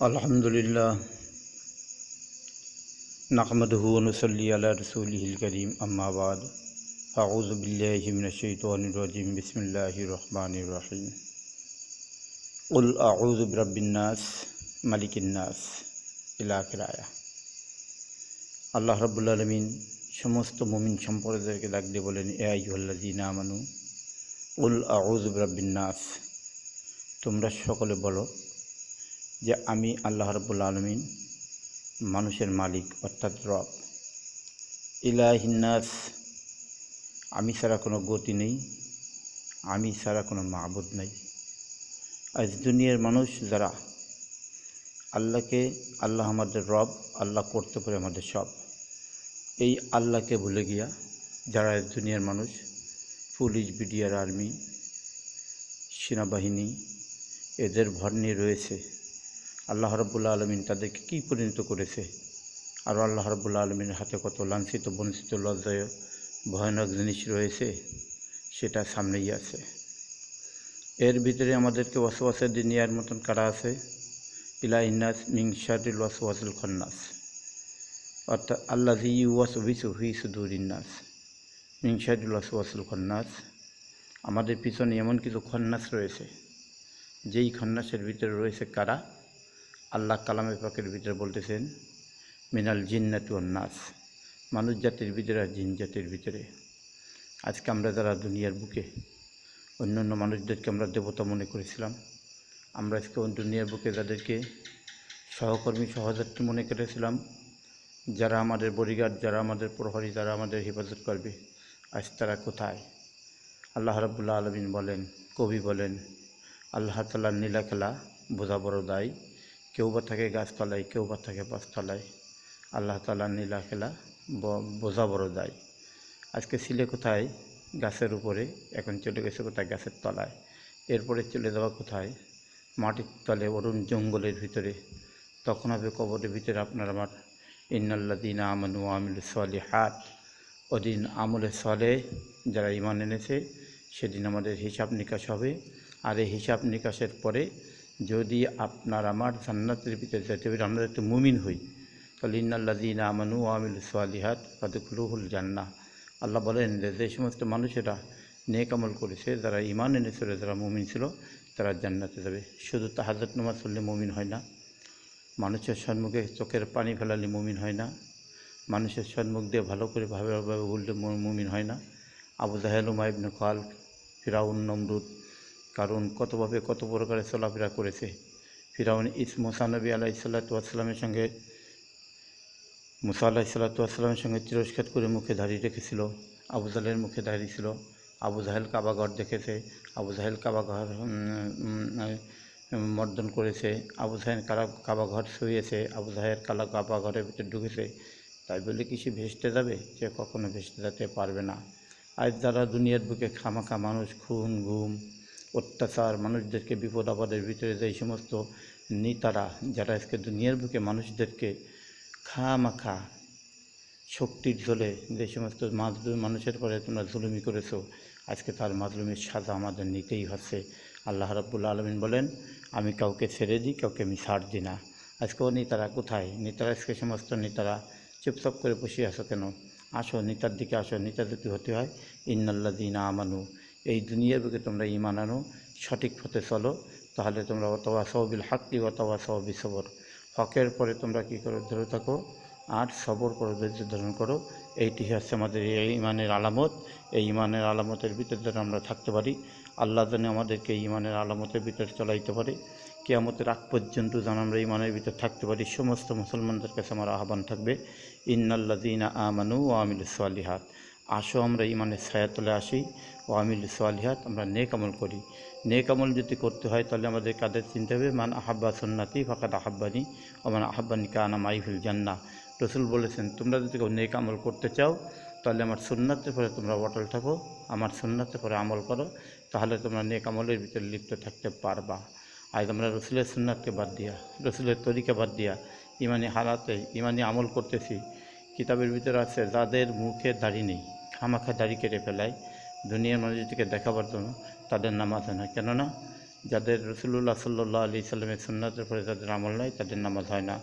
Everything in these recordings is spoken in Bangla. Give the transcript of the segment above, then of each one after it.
अल्हम्दुलिल्लाह नहमदुहु व नुसल्ली अला रसूलिहिल करीम अम्मा बाद अऊज़ु बिल्लाहि मिनश शैतानिर रजीम बिस्मिल्लाहिर रहमानिर रहीम कुल अऊज़ु बिरब्बिन नास मालिकिन नास इला आखिर आया। আল্লাহ রাব্বুল আলামিন সমস্ত মুমিন সম্প্রদায়কে ডাক দিয়ে বলেন, এ আইয়ুহাল্লাযীনা আমানু কুল আউযু বিরাব্বিন নাস, তোমরা সকলে বলো যে আমি আল্লাহ রাব্বুল আলামিন মানুষের মালিক অর্থাৎ রব। ইলাহিন নাস, আমি ছাড়া কোনো গতি নেই, আমি ছাড়া কোনো মাবুদ নেই। আজ দুনিয়ার মানুষ যারা আল্লাহকে আল্লাহ আমাদের রব, আল্লাহ করতে পারে আমাদের সব, এই আল্লাহকে ভুলে গিয়া যারা দুনিয়ার মানুষ পুলিশ, বিডিআর, আর্মি, সেনাবাহিনী এদের ভর নিয়ে রয়েছে, আল্লাহ রাব্বুল আলামিন তাদেরকে কী পরিণত করেছে, আর আল্লাহ রাব্বুল আলামিনের হাতে কত লাঞ্ছিত, বঞ্চিত, লজ্জায় ভয়ানক জিনিস রয়েছে সেটা সামনেই আছে। এর ভিতরে আমাদেরকে ওয়াসওয়াসা দিয়ে নেওয়ার মতন কারা আছে? ইলাহিন নাস মিন শাররিল ওয়াসওয়াসিল খান্নাস, অর্থাৎ আল্লাযী ইউওয়াসবিসু ফি সুদুরিন নাস মিন শাররিল ওয়াসওয়াসিল খান্নাস। আমাদের পিছনে এমন কিছু খন্নাস রয়েছে, যেই খন্নাসের ভিতরে রয়েছে কারা? আল্লাহ কালামে পাকের ভিতরে বলতেছেন মিনাল জিন্নাতি ওয়ান নাস, মানুষ জাতির ভিতরে আর জিন জাতির ভিতরে। আজকে আমরা যারা দুনিয়ার বুকে অন্যান্য মানুষদেরকে আমরা দেবতা মনে করেছিলাম, আমরা আজকে দুনিয়ার বুকে যাদেরকে সহকর্মী, সহযাত্রী মনে করেছিলাম, যারা আমাদের বডিগার্ড, যারা আমাদের প্রহরী, যারা আমাদের হেফাজত করবে, আজ তারা কোথায়? আল্লাহ রাব্বুল আলামিন বলেন, কবি বলেন, আল্লাহ তাআলার নীলা খেলা বোঝা বড় দায়, কেউ বা থাকে গাছতলায়, কেউ বা থাকে পাঁচতলায়। আল্লাহ তাআলার নীলা খেলা বোঝা বড় দায়। আজকে ছিলে কোথায়? গাছের উপরে, এখন চলে গেছে কোথায়? গাছের তলায়। এরপরে চলে যাওয়া কোথায়? মাটির তলে, অরুণ জঙ্গলের ভিতরে। তখন হবে কবরের ভিতরে আপনার আমার ইন্নাল্লাযীনা আমানু ওয়া আমিলুস সালিহাত। ওদিন আমলে সালেহ যারা ঈমান এনেছে, সেদিন আমাদের হিসাব নিকাশ হবে। আর এই হিসাব নিকাশের পরে যদি আপনার আমার জান্নাতের ভিতরে যেতে পারি, আমরা যদি মুমিন হই, তাহলে ইন্নাল্লাযীনা আমানু ওয়া আমিলুস সালিহাত ফাদখুলুহুল জান্নাহ। আল্লাহ বলেন যে সমস্ত মানুষেরা নেক আমল করেছে, যারা ঈমান এনেছিল, যারা মুমিন ছিল, তারা জান্নাতে যাবে। শুধু তাহাজ্জুদ নামাজ পড়লে মুমিন হয় না, মানুষের সম্মুখে চোখের পানি ফেলালে মুমিন হয় না, মানুষের সম্মুখ দিয়ে ভালো করে ভাবে বললে মুমিন হয় না। আবু জাহেল, উমাইয়া ইবনে খালদ, ফিরাউন, নমরুদ, কারণ কতভাবে কত প্রকারে চলাফেরা করেছে। ফিরাউন মুসা নবী আলাইহিসসালামের সঙ্গে মুসা আলাইহিসসালামের সঙ্গে তিরস্কার করে মুখে দাঁড়িয়ে রেখেছিল। আবু জাহেলের মুখে দাঁড়িয়ে ছিল। আবু জাহেল কাবাঘর দেখেছে, আবু জাহেল কাবাঘর মর্দন করেছে, আবু জাহেল কাবাঘর শুয়েছে, আবু জাহেল কাবাঘরের ভিতরে ঢুকেছে। তাই বলে কি সে ভেস্তে যাবে? সে কখনো ভেস্তে যেতে পারবে না। আজ যারা দুনিয়ার বুকে খামাখা মানুষ খুন, গুম, অত্যাচার, মানুষদেরকে বিপদ আপদের ভিতরে যেই সমস্ত নেতারা যারা আজকে দুনিয়ার বুকে মানুষদেরকে খামাখা শক্তির ঝোলে যে সমস্ত মানুষের পরে তোমরা জুলুমি করেছো, আজকে তার মাজলুমের সাজা আমাদের নিতেই হচ্ছে। আল্লাহ রাব্বুল আলামিন বলেন, আমি কাউকে ছেড়ে দিই, কাউকে আমি ছাড় দিই না। আজকেও নেতারা কোথায়? নেতারা আজকে সমস্ত নেতারা চুপচাপ করে বসে আছো কেন? আসো, নেতার দিকে আসো। নেতা যদি হতে হয় ইন্নাল্লাযীনা আমানু, এই দুনিয়ার বুকে তোমরা ঈমান আনো, সঠিক পথে চলো, তাহলে তোমরা ওয়াতাওয়াসাউ বিল হাক্কি ওয়াতাওয়াসাউ বিসবর, হকের পরে তোমরা কী করো? ধরে থাকো, আর সবর করো, ধৈর্য ধারণ করো। এইটি হচ্ছে আমাদের এই ঈমানের আলামত। এই ঈমানের আলামতের ভিতরে যেন আমরা থাকতে পারি, আল্লাহ যেন আমাদেরকে ঈমানের আলামতের ভিতরে চলাইতে পারে। কিয়ামতের আগ পর্যন্ত যেন আমরা ঈমানের ভিতরে থাকতে পারি। সমস্ত মুসলমানদের কাছে আমার আহ্বান থাকবে, ইন্নাল্লাযীনা আমানু ওয়া আমিলুস সালিহাত, আসো আমরা ঈমানের ছায়াতলে আসি, ওয়া আমিলুস সালিহাত, আমরা নেক আমল করি। নেক আমল যদি করতে হয় তাহলে আমাদের কাদের চিনতে হবে? মান আহাব্বা সুন্নাতি ফাকাদ আহাব্বানি ওয়া মান আহাব্বানি কানা মাই ফিল জান্নাহ। রসুল বলেছেন, তোমরা যদি কেউ নেক আমল করতে চাও তাহলে আমার সুন্নাতের পরে তোমরা অটল থাকো, আমার সুন্নাতের পরে আমল করো, তাহলে তোমরা নেক আমলের ভিতরে লিপ্ত থাকতে পারবা। আজ আমরা রসুলের সুন্নাতকে বাদ দিয়া, রসুলের তরিকা বাদ দিয়া ইমানি হালাতে ইমানি আমল করতেছি। কিতাবের ভিতরে আছে যাদের মুখে দাড়ি নেই, খামাখা দাড়ি কেটে ফেলায় দুনিয়ার মানুষটিকে দেখাবার জন্য, তাদের নামাজ হয় না। কেননা যাদের রসুল্লাহ সাল্লাহ আলি সাল্লামের সুন্নাতের পরে যাদের আমল নয় তাদের নামাজ হয় না।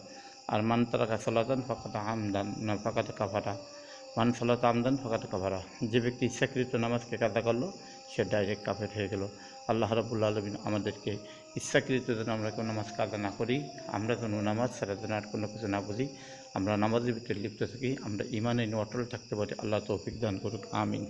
আর মান তারাকা সালাতান ফাকাত আমদান না ফাকাত কাফারা, মান সালাত আমদান ফাকাত কাফারা, যে ব্যক্তি ইচ্ছাকৃত নামাজকে কাদা করলো সে ডাইরেক্ট কাফের হয়ে গেল। আল্লাহ রাব্বুল আলামিন আমাদেরকে ইচ্ছাকৃত যেন আমরা কোনো নামাজ কাদা না করি, আমরা কোনো নামাজ ছাড়া যেন আর কোনো কিছু না বুঝি, আমরা নামাজের ভিতরে লিপ্ত থাকি, আমরা ইমানে অটল থাকতে পারি। আল্লাহ তৌফিক দান করুক, আমিন।